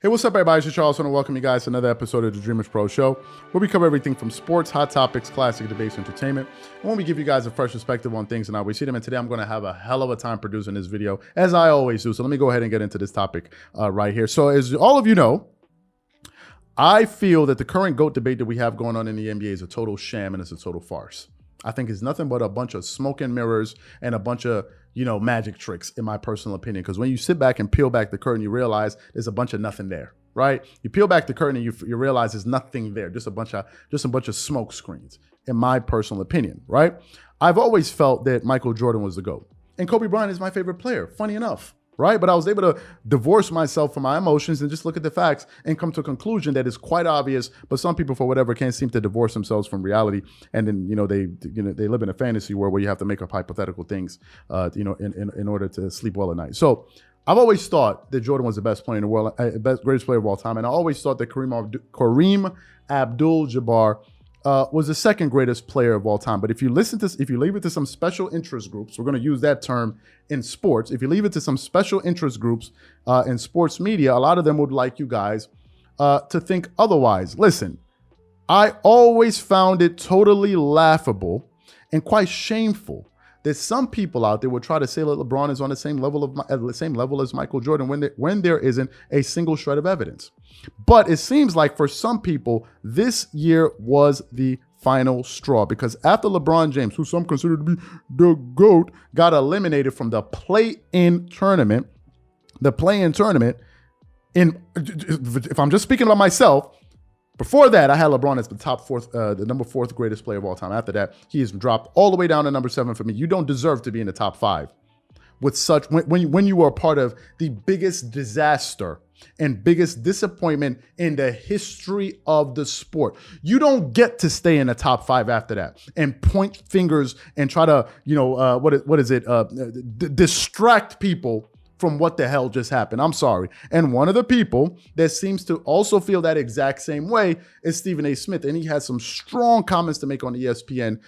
Hey, what's up, everybody? It's Charles, and welcome you guys to another episode of the Dreamerspro Show, where we cover everything from sports, hot topics, classic debates, entertainment, and when we give you guys a fresh perspective on things and how we see them. And today I'm going to have a hell of a time producing this video, as I always do. So let me go ahead and get into this topic right here. So as all of you know, I feel that the current GOAT debate that we have going on in the NBA is a total sham and it's a total farce. I think it's nothing but a bunch of smoke and mirrors and a bunch of, magic tricks, in my personal opinion. Because when you sit back and peel back the curtain, you realize there's a bunch of nothing there, right? You peel back the curtain and you realize there's nothing there, just a bunch of smoke screens, in my personal opinion, right? I've always felt that Michael Jordan was the GOAT. And Kobe Bryant is my favorite player, funny enough, right? But I was able to divorce myself from my emotions and just look at the facts and come to a conclusion that is quite obvious, but some people, for whatever, can't seem to divorce themselves from reality. And then, they live in a fantasy world where you have to make up hypothetical things, in order to sleep well at night. So I've always thought that Jordan was the best player in the world, greatest player of all time. And I always thought that Kareem Abdul-Jabbar was the second greatest player of all time. But if you leave it to some special interest groups, we're going to use that term in sports. If you leave it to some special interest groups in sports media, a lot of them would like you guys to think otherwise. Listen, I always found it totally laughable and quite shameful that some people out there would try to say that LeBron is on the same level as Michael Jordan when there isn't a single shred of evidence. But it seems like for some people, this year was the final straw, because after LeBron James, who some consider to be the GOAT, got eliminated from the play-in tournament, if I'm just speaking about myself, before that, I had LeBron as the number fourth greatest player of all time. After that, he has dropped all the way down to number 7 for me. You don't deserve to be in the top 5 with such when you are part of the biggest disaster and biggest disappointment in the history of the sport. You don't get to stay in the top 5 after that and point fingers and try to, distract people from what the hell just happened. I'm sorry. And one of the people that seems to also feel that exact same way is Stephen A. Smith. And he has some strong comments to make on ESPN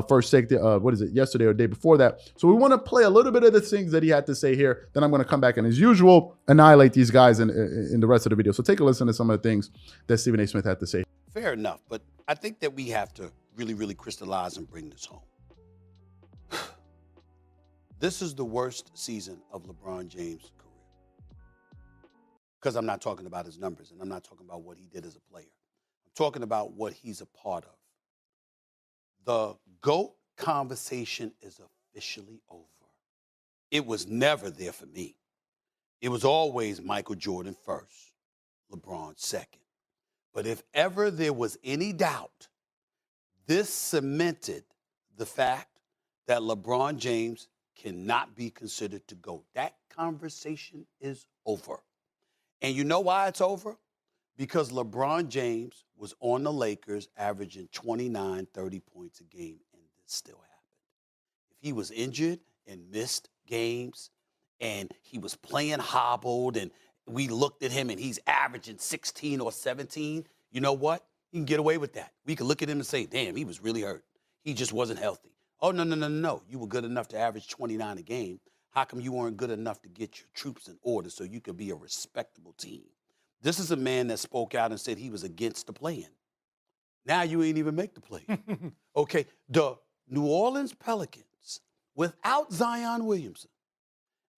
First Take, yesterday or the day before that. So we want to play a little bit of the things that he had to say here. Then I'm going to come back and, as usual, annihilate these guys in the rest of the video. So take a listen to some of the things that Stephen A. Smith had to say. Fair enough. But I think that we have to really, really crystallize and bring this home. This is the worst season of LeBron James' career. Because I'm not talking about his numbers, and I'm not talking about what he did as a player. I'm talking about what he's a part of. The GOAT conversation is officially over. It was never there for me. It was always Michael Jordan first, LeBron second. But if ever there was any doubt, this cemented the fact that LeBron James cannot be considered to GOAT. That conversation is over. And you know why it's over? Because LeBron James was on the Lakers averaging 29, 30 points a game, and this still happened. If he was injured and missed games, and he was playing hobbled, and we looked at him and he's averaging 16 or 17, you know what? You can get away with that. We can look at him and say, damn, he was really hurt. He just wasn't healthy. Oh, no. You were good enough to average 29 a game. How come you weren't good enough to get your troops in order so you could be a respectable team? This is a man that spoke out and said he was against the play-in. Now you ain't even make the play-in. Okay, the New Orleans Pelicans, without Zion Williamson,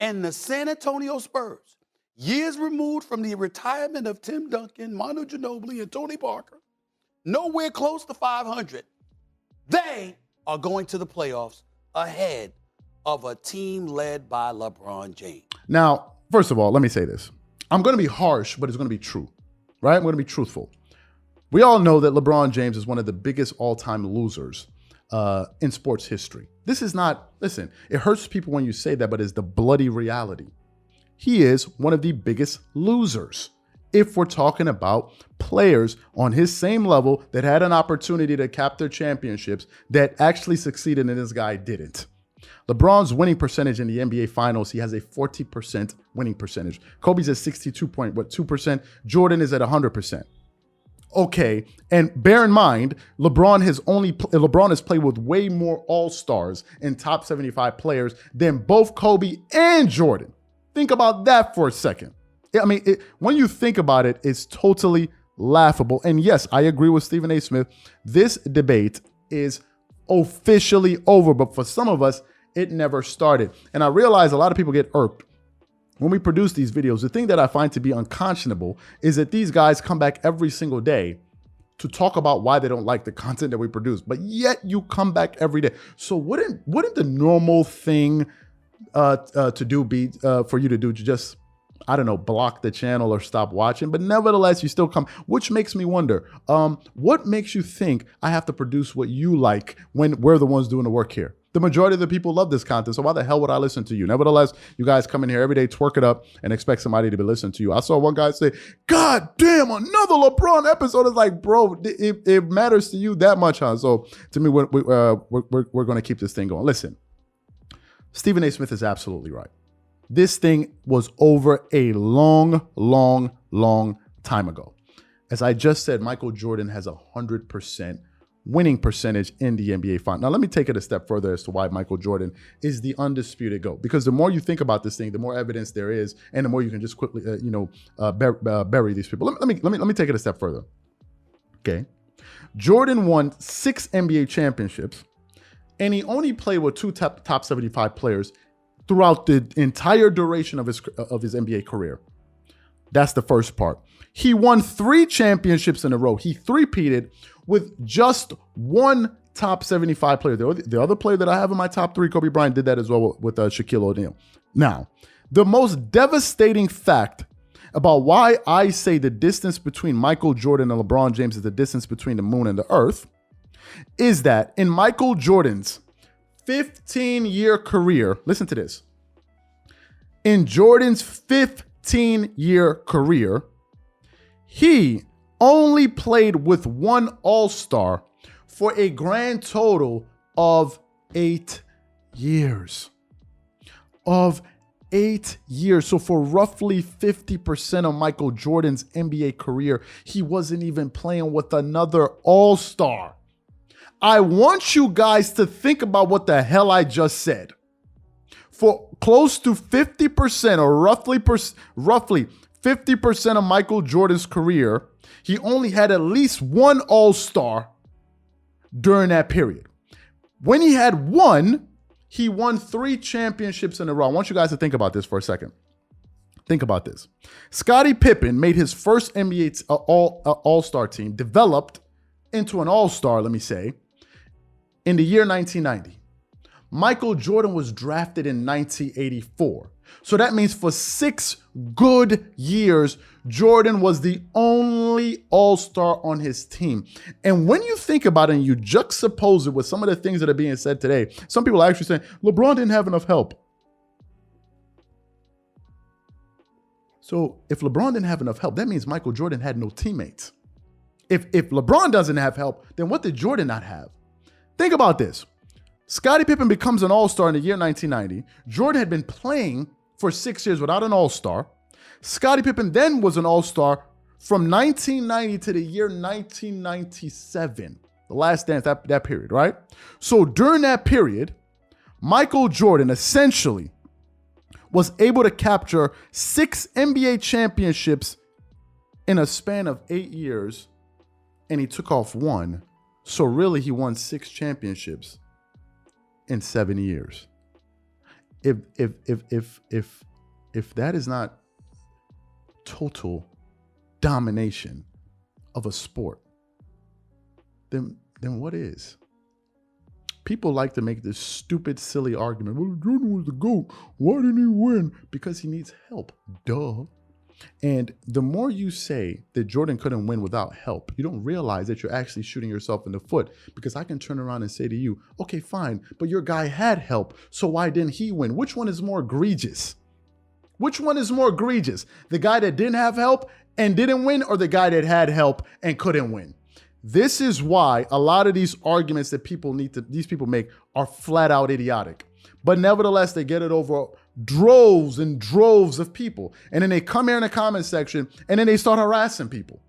and the San Antonio Spurs, years removed from the retirement of Tim Duncan, Manu Ginobili, and Tony Parker, nowhere close to 500, they are going to the playoffs ahead of a team led by LeBron James. Now, First of all, let me say this. I'm going to be harsh, but it's going to be true, right? I'm going to be truthful. We all know that LeBron James is one of the biggest all-time losers in sports history. This is not, listen, it hurts people when you say that, but it's the bloody reality. He is one of the biggest losers if we're talking about players on his same level that had an opportunity to capture championships that actually succeeded and this guy didn't. LeBron's winning percentage in the NBA Finals, he has a 40% winning percentage. Kobe's at 62.2%. Jordan is at 100%. Okay, and bear in mind, LeBron has played with way more All-Stars and top 75 players than both Kobe and Jordan. Think about that for a second. I mean, when you think about it, it's totally laughable. And yes, I agree with Stephen A. Smith. This debate is officially over, but for some of us, it never started. And I realize a lot of people get irked when we produce these videos. The thing that I find to be unconscionable is that these guys come back every single day to talk about why they don't like the content that we produce, but yet you come back every day. So wouldn't the normal thing to do be for you to do to just, I don't know, block the channel or stop watching? But nevertheless, you still come, which makes me wonder, what makes you think I have to produce what you like when we're the ones doing the work here? The majority of the people love this content, so why the hell would I listen to you? Nevertheless, you guys come in here every day, twerk it up, and expect somebody to be listening to you. I saw one guy say, God damn, another LeBron episode. It's like, bro, it matters to you that much, huh? So to me, we're going to keep this thing going. Listen, Stephen A. Smith is absolutely right. This thing was over a long time ago. As I just said, Michael Jordan has 100% winning percentage in the NBA Finals. Now, let me take it a step further as to why Michael Jordan is the undisputed GOAT. Because the more you think about this thing, the more evidence there is, and the more you can just quickly, bury these people. Let me take it a step further. Okay, Jordan won 6 NBA championships, and he only played with 2 top 75 players throughout the entire duration of his NBA career. That's the first part. He won 3 championships in a row. He three-peated with just 1 top 75 player. The other player that I have in my top 3, Kobe Bryant, did that as well with Shaquille O'Neal. Now, the most devastating fact about why I say the distance between Michael Jordan and LeBron James is the distance between the moon and the earth is that in Michael Jordan's 15-year career, listen to this. In Jordan's 15-year career, he only played with 1 All-Star for a grand total of 8 years. Of 8 years. So for roughly 50% of Michael Jordan's NBA career, he wasn't even playing with another All-Star. I want you guys to think about what the hell I just said. For close to 50% or roughly 50% of Michael Jordan's career, he only had at least 1 All-Star during that period. When he had 1, he won 3 championships in a row. I want you guys to think about this for a second. Think about this. Scottie Pippen made his first NBA All-Star team, developed into an All-Star, let me say, in the year 1990. Michael Jordan was drafted in 1984. So that means for 6 good years, Jordan was the only All-Star on his team. And when you think about it and you juxtapose it with some of the things that are being said today, some people are actually saying, LeBron didn't have enough help. So if LeBron didn't have enough help, that means Michael Jordan had no teammates. If LeBron doesn't have help, then what did Jordan not have? Think about this. Scottie Pippen becomes an All-Star in the year 1990. Jordan had been playing for 6 years without an All-Star. Scottie Pippen then was an All-Star from 1990 to the year 1997, the last dance, that period, right? So during that period, Michael Jordan essentially was able to capture 6 NBA championships in a span of 8 years, and he took off 1. So really, he won 6 championships in 7 years. If that is not total domination of a sport, then what is? People like to make this stupid, silly argument. Well, Jordan was the GOAT. Why didn't he win? Because he needs help. Duh. And the more you say that Jordan couldn't win without help, you don't realize that you're actually shooting yourself in the foot. Because I can turn around and say to you, okay, fine, but your guy had help, so why didn't he win? Which one is more egregious? Which one is more egregious? The guy that didn't have help and didn't win, or the guy that had help and couldn't win? This is why a lot of these arguments that these people make are flat out idiotic. But nevertheless, they get it over droves and droves of people. And then they come here in the comment section and then they start harassing people.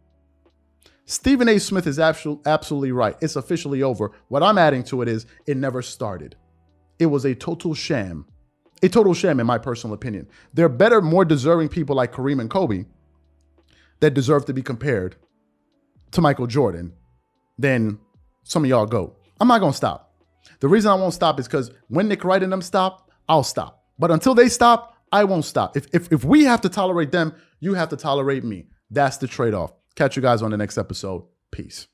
Stephen A. Smith is absolutely right. It's officially over. What I'm adding to it is it never started. It was a total sham. a total sham in my personal opinion. There are better, more deserving people like Kareem and Kobe that deserve to be compared to Michael Jordan than some of y'all go. I'm not going to stop. The reason I won't stop is because when Nick Wright and them stop, I'll stop. But until they stop, I won't stop. If we have to tolerate them, you have to tolerate me. That's the trade-off. Catch you guys on the next episode. Peace.